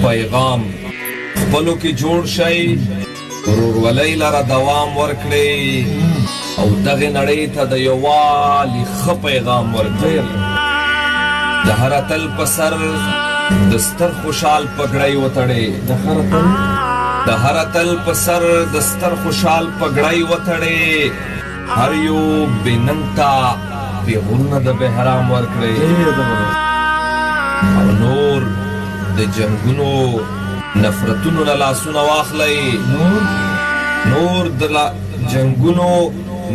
پیغام خپلو کې جوړ شئ ورورولۍ لره دوام ورکړئ او دغې نړۍ ته د یووالي ښه پیغام ورکړئ د هر اتل په سر د ستر خوشحال پګړۍ وتړئ د هر اتل په سر د ستر خوشحال پګړۍ وتړئ هر یو بې ننګ ته پیغورونه د بهرام ورکړئ او نور د جنګونو نفرتونو نه لاسونه واخلئ نور د جنګونو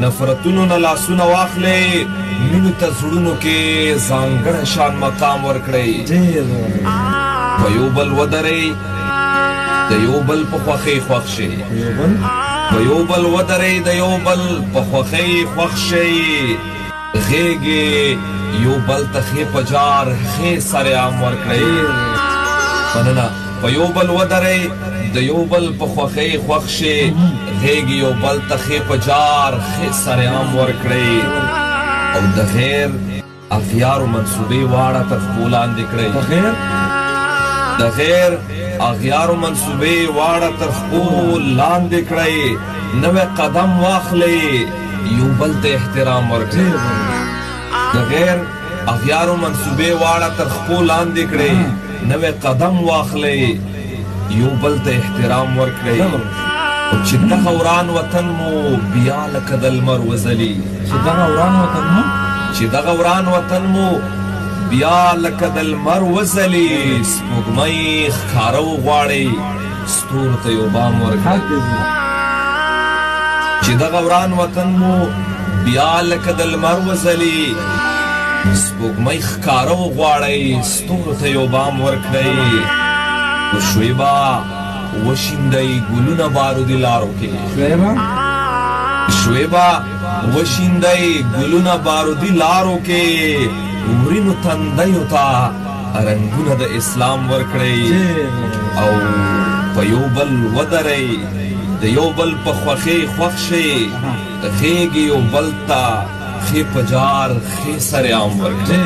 نفرتونو نه لاسونه واخلئ مینو ته زړونو کې ځانګړی شان مقام ورکړئ په یو بل ودرئ د یو بل په خوښۍ خوښ شئ په یو بل ودرئ د یو بل په خوښۍ خوښ شئ غېږې یو بل ته ښې په جار ښې سرعام ورکړئ مننه په یو بل ودرئ د یو بل په خوښۍ خوښ شئ غېږې یو بل ته ښې په جار ښې سرعام ورکړئ او د غیر اغیارو منصوبې واړه تر پښو لاندې کړئ د غیر اغیارو منصوبې واړه تر پښو لاندې کړئ نوی قدم واخلئ یو بل ته احترام ورکړئ د غیر اغیارو منصوبې واړه تر پښو لاندې کړئ نوی قدم واخلئ یو بل ته احترام ورکړئ او چې دغه وران وطن مو بیا لکه د لمر وځلي چې دغه وران وطن مو بیا لکه د لمر وځلي سپوږمۍ ښکاره وغواړئ ستورو ته یو بام ورکړئ چې دغه وران وطن مو بیا لکه د لمر وځلي سپوږمۍ ښکاره وغواړئ ستورو ته یو بام ورکړئ شویبا وشیندئ ګلونه بارودي لارو کې شویبا وشیندئ ګلونه بارودي لارو کې ورینو تندیو ته رنګونه د اسلام ورکړئ او په یو بل ودرئ د یو بل په خوښۍ خوښ شئ غېږې یو بل ته ښې په جار ښې سرعام ورکړئ